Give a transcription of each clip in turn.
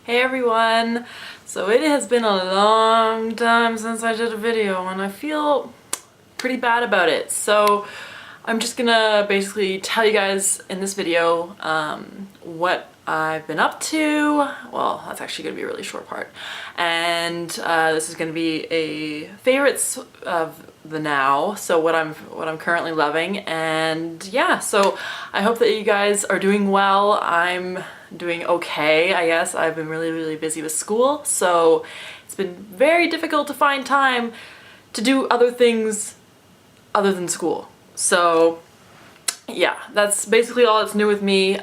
Hey everyone! So it has been a long time since I did a video and I feel pretty bad about it. So I'm just gonna basically tell you guys in this video what I've been up to. Well, that's actually gonna be a really short part. And this is gonna be a favorites of the now, so what I'm currently loving. And yeah, so I hope that you guys are doing well. I'm doing okay, I guess. I've been really busy with school, so it's been very difficult to find time to do other things other than school. So yeah, that's basically all that's new with me.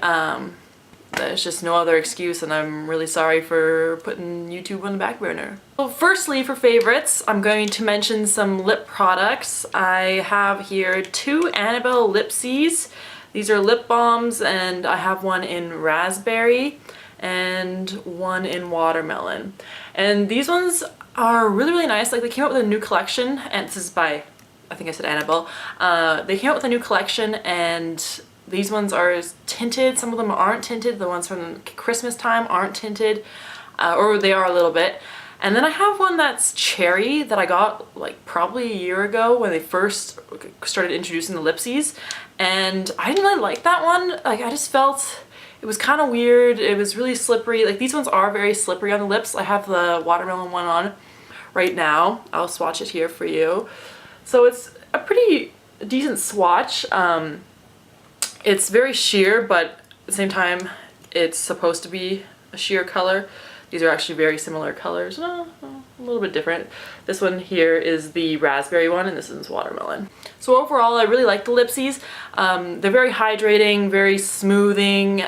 There's just no other excuse, and I'm really sorry for putting YouTube on the back burner. So firstly, for favorites, I'm going to mention some lip products. I have here two Annabelle Lipsies. These are lip balms, and I have one in raspberry and one in watermelon. And these ones are really nice. Like, they came out with a new collection, and this is by, I think I said Annabelle. They came out with a new collection, and these ones are tinted. Some of them aren't tinted. The ones from Christmas time aren't tinted, or they are a little bit. And then I have one that's cherry that I got like probably a year ago when they first started introducing the Lipsies, and I didn't really like that one. Like, I just felt it was kind of weird. It was really slippery. Like, these ones are very slippery on the lips. I have the watermelon one on right now. I'll swatch it here for you. So it's a pretty decent swatch. It's very sheer, but at the same time, it's supposed to be a sheer color. These are actually very similar colors, a little bit different. This one here is the raspberry one, and this is watermelon. So overall, I really like the Lipsies. They're very hydrating, very smoothing.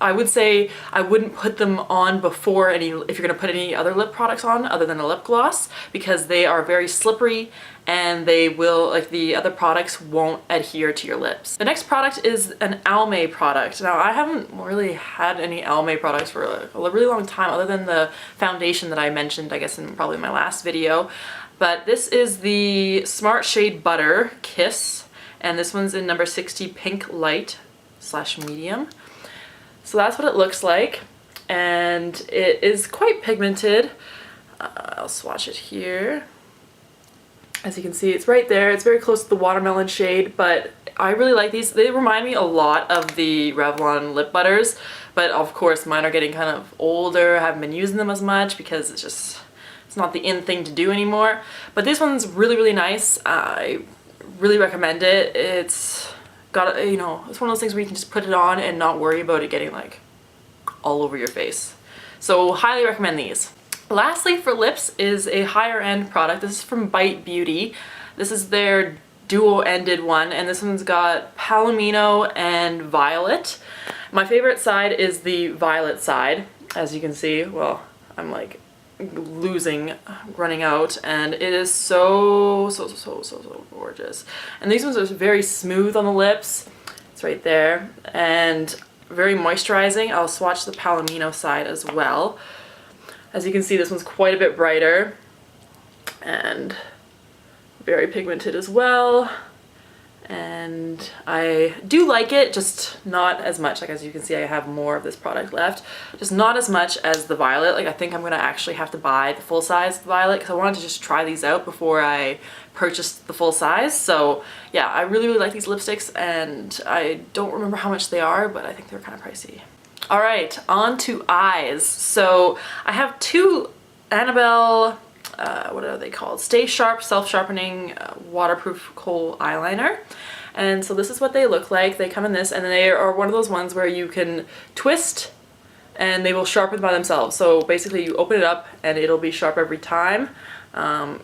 I would say I wouldn't put them on before if you're gonna put any other lip products on other than a lip gloss, because they are very slippery and they will, like, the other products won't adhere to your lips. The next product is an Almay product. Now, I haven't really had any Almay products for a really long time, other than the foundation that I mentioned, I guess, in probably my last video. But this is the Smart Shade Butter Kiss, and this one's in number 60 Pink Light / Medium. So that's what it looks like, and it is quite pigmented. I'll swatch it here. As you can see, it's right there. It's very close to the watermelon shade, but I really like these. They remind me a lot of the Revlon lip butters, but of course mine are getting kind of older. I haven't been using them as much because it's not the in thing to do anymore. But this one's really nice. I really recommend it. It's got, you know, it's one of those things where you can just put it on and not worry about it getting like all over your face. So highly recommend these. Lastly, for lips is a higher end product. This is from Bite Beauty. This is their duo-ended one, and this one's got Palomino and Violet. My favorite side is the violet side. As you can see, well, I'm like running out, and it is so gorgeous. And these ones are very smooth on the lips. It's right there, and very moisturizing. I'll swatch the Palomino side as well. As you can see, this one's quite a bit brighter and very pigmented as well. And I do like it, just not as much. Like, as you can see, I have more of this product left. Just not as much as the Violet. Like, I think I'm gonna actually have to buy the full size Violet, because I wanted to just try these out before I purchased the full size. So yeah, I really like these lipsticks, and I don't remember how much they are, but I think they're kind of pricey. All right, on to eyes. So I have two Annabelle, what are they called? Stay Sharp Self-Sharpening Waterproof Kohl Eyeliner. And so this is what they look like. They come in this, and they are one of those ones where you can twist and they will sharpen by themselves. So basically you open it up and it'll be sharp every time,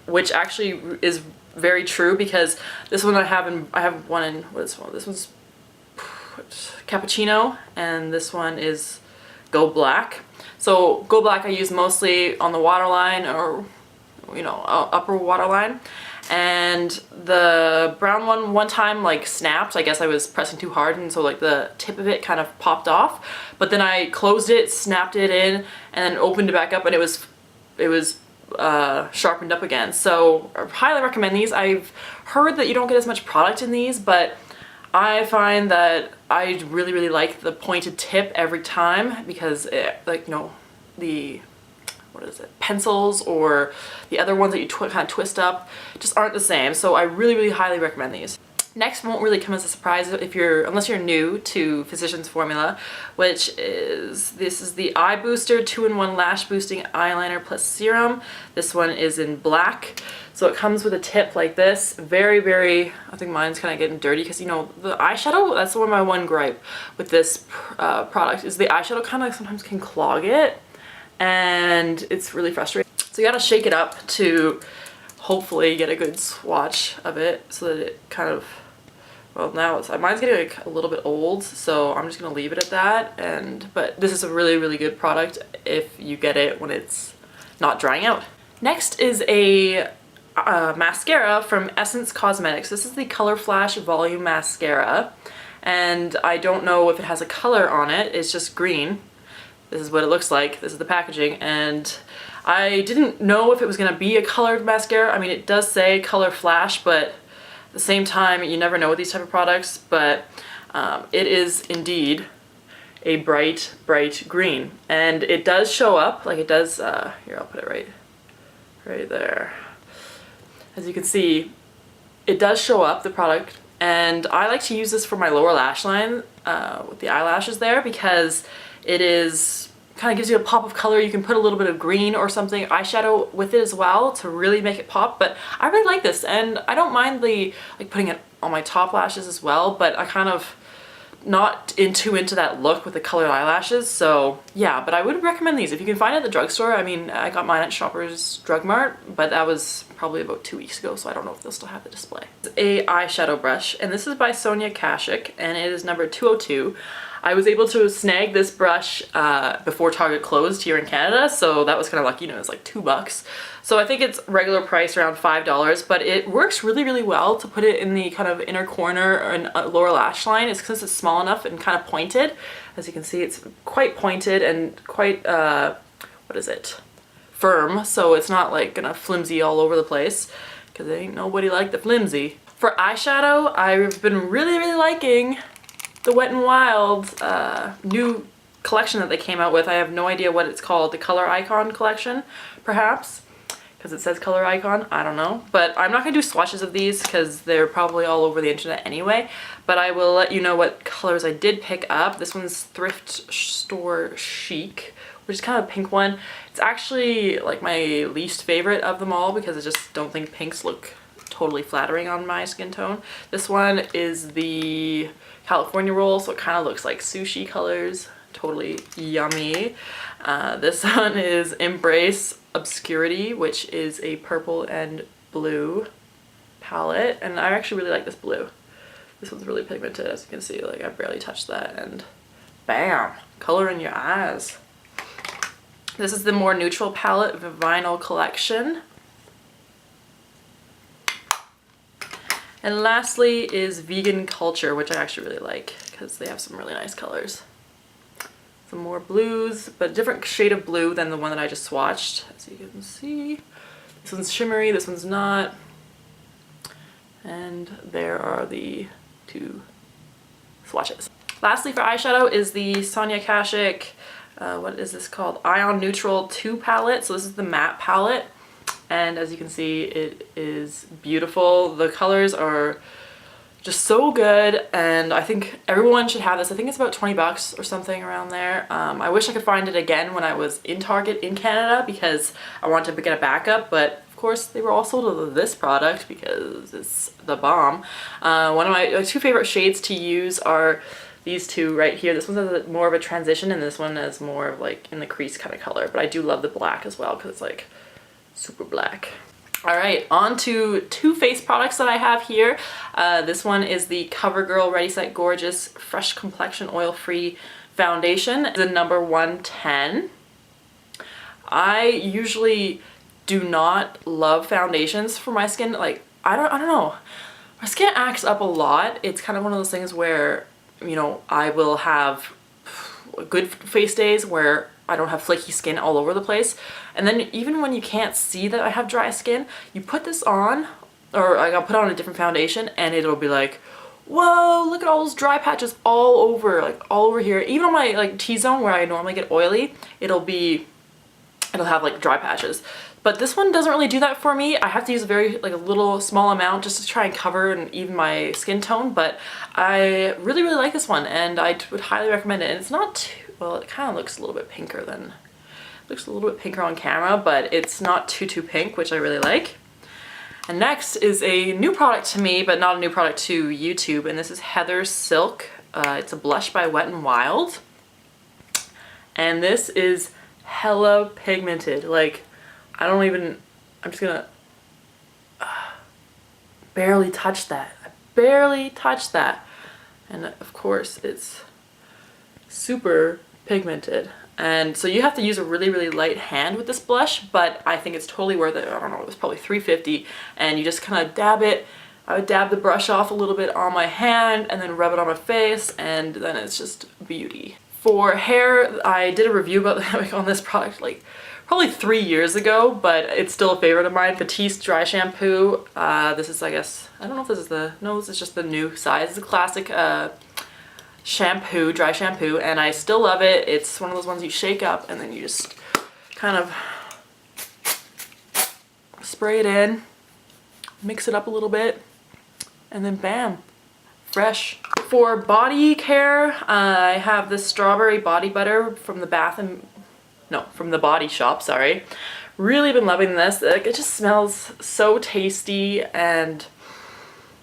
which actually is very true, because this one I have one in, what is this one? This one's Cappuccino, and this one is Go Black. So Go Black I use mostly on the waterline, or, you know, upper waterline. And the brown one time like snapped. I guess I was pressing too hard, and so like the tip of it kind of popped off. But then I closed it, snapped it in, and then opened it back up, and it was sharpened up again. So I highly recommend these. I've heard that you don't get as much product in these, but I find that I really like the pointed tip every time, because it, like, you know, what is it, pencils or the other ones that you kind of twist up just aren't the same. So I really highly recommend these. Next won't really come as a surprise unless you're new to Physicians Formula, which is, this is the Eye Booster 2-in-1 Lash Boosting Eyeliner plus Serum. This one is in black. So it comes with a tip like this. Very, I think mine's kind of getting dirty because, you know, the eyeshadow, that's my one gripe with this product, is the eyeshadow kind of sometimes can clog it, and it's really frustrating. So you gotta shake it up to hopefully get a good swatch of it so that it kind of, well, now mine's getting like a little bit old, so I'm just gonna leave it at that. But this is a really good product if you get it when it's not drying out. Next is a mascara from Essence Cosmetics. This is the Color Flash Volume Mascara, and I don't know if it has a color on it. It's just green. This is what it looks like. This is the packaging, and I didn't know if it was gonna be a colored mascara. I mean, it does say Color Flash, but at the same time, you never know with these type of products. But it is indeed a bright green, and it does show up like it does. Here, I'll put it right there. As you can see, it does show up, the product, and I like to use this for my lower lash line with the eyelashes there, because it is kind of gives you a pop of color. You can put a little bit of green or something, eyeshadow with it as well to really make it pop. But I really like this, and I don't mind like putting it on my top lashes as well, but I kind of not too into that look with the colored eyelashes. So yeah, but I would recommend these if you can find it at the drugstore. I mean, I got mine at Shoppers Drug Mart, but that was probably about 2 weeks ago, so I don't know if they'll still have the display. It's a eyeshadow brush, and this is by Sonia Kashuk, and it is number 202. I was able to snag this brush before Target closed here in Canada, so that was kind of lucky. You know, it was like $2. So I think it's regular price around $5, but it works really well to put it in the kind of inner corner and lower lash line. It's because it's small enough and kind of pointed. As you can see, it's quite pointed and quite, what is it? Firm, so it's not like gonna flimsy all over the place, because ain't nobody like the flimsy. For eyeshadow, I've been really liking the Wet n Wild new collection that they came out with. I have no idea what it's called. The Color Icon collection, perhaps, because it says Color Icon. I don't know. But I'm not going to do swatches of these because they're probably all over the internet anyway. But I will let you know what colors I did pick up. This one's Thrift Store Chic, which is kind of a pink one. It's actually like my least favorite of them all because I just don't think pinks look totally flattering on my skin tone. This one is the California roll, so it kind of looks like sushi colors. Totally yummy. This one is Embrace Obscurity, which is a purple and blue palette, and I actually really like this blue. This one's really pigmented, as you can see. Like, I barely touched that, and bam, color in your eyes. This is the more neutral palette, the Vinyl Collection. And lastly is Vegan Culture, which I actually really like because they have some really nice colors. Some more blues, but a different shade of blue than the one that I just swatched. As you can see, this one's shimmery, this one's not. And there are the two swatches. Lastly for eyeshadow is the Sonia Kashuk, what is this called? Ion Neutral 2 palette. So this is the matte palette. And as you can see, it is beautiful. The colors are just so good, and I think everyone should have this. I think it's about $20 or something around there. I wish I could find it again when I was in Target in Canada because I wanted to get a backup, but of course they were all sold of this product because it's the bomb. One of my two favorite shades to use are these two right here. This one has more of a transition, and this one is more of like in the crease kind of color, but I do love the black as well because it's like super black. All right, on to two face products that I have here. This one is the CoverGirl Ready Set Gorgeous Fresh Complexion Oil-Free Foundation, the number 110. I usually do not love foundations for my skin. Like, I don't know. My skin acts up a lot. It's kind of one of those things where, you know, I will have good face days where I don't have flaky skin all over the place. And then even when you can't see that I have dry skin, you put this on, or I'll put on a different foundation, and it'll be like, whoa, look at all those dry patches all over, like all over here. Even on my like T-zone where I normally get oily, it'll be it'll have like dry patches. But this one doesn't really do that for me. I have to use a very like a little small amount just to try and cover and even my skin tone, but I really like this one and I would highly recommend it. And it's not too, well, it kind of looks a little bit pinker than, looks a little bit pinker on camera, but it's not too pink, which I really like. And next is a new product to me, but not a new product to YouTube, and this is Heather's Silk. It's a blush by Wet n Wild. And this is hella pigmented. Like, I don't even, I'm just gonna barely touch that. I barely touched that. And of course it's super pigmented. And so you have to use a really light hand with this blush, but I think it's totally worth it. I don't know, it was probably $3.50, and you just kind of dab it. I would dab the brush off a little bit on my hand and then rub it on my face, and then it's just beauty. For hair, I did a review about on this product like probably 3 years ago, but it's still a favorite of mine. Batiste dry shampoo. This is, I guess, I don't know if this is the, no, this is just the new size. It's a classic shampoo, dry shampoo, and I still love it. It's one of those ones you shake up and then you just kind of spray it in, mix it up a little bit, and then bam, fresh. For body care, I have this strawberry body butter from the from the Body Shop, sorry. Really been loving this. Like, it just smells so tasty, and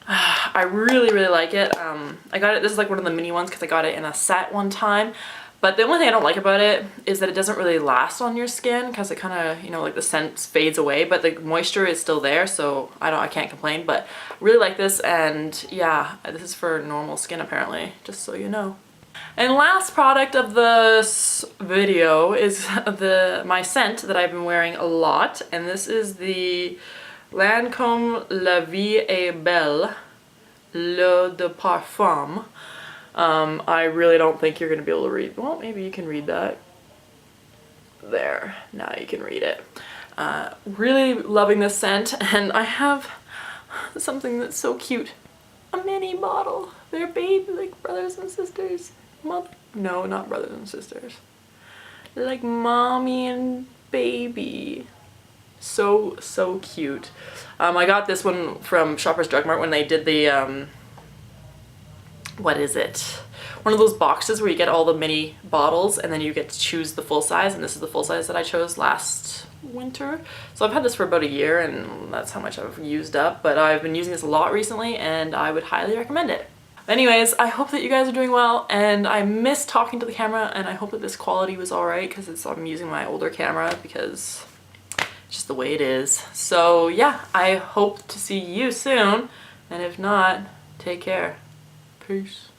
I really like it. I got it, this is like one of the mini ones because I got it in a set one time. But the only thing I don't like about it is that it doesn't really last on your skin because it kind of, you know, like the scent fades away, but the moisture is still there, so I can't complain. But really like this, and yeah, this is for normal skin apparently, just so you know. And last product of this video is my scent that I've been wearing a lot, and this is the Lancôme La Vie est Belle L'Eau de Parfum. I really don't think you're going to be able to read, well, maybe you can read that. There, now you can read it. Really loving this scent, and I have something that's so cute. A mini bottle. They're baby, like brothers and sisters. No, not brothers and sisters. They're like mommy and baby. So cute. I got this one from Shoppers Drug Mart when they did the what is it? One of those boxes where you get all the mini bottles and then you get to choose the full size, and this is the full size that I chose last winter. So I've had this for about a year, and that's how much I've used up, but I've been using this a lot recently and I would highly recommend it. Anyways, I hope that you guys are doing well, and I miss talking to the camera, and I hope that this quality was alright because I'm using my older camera because it's just the way it is. So yeah, I hope to see you soon, and if not, take care. Peace.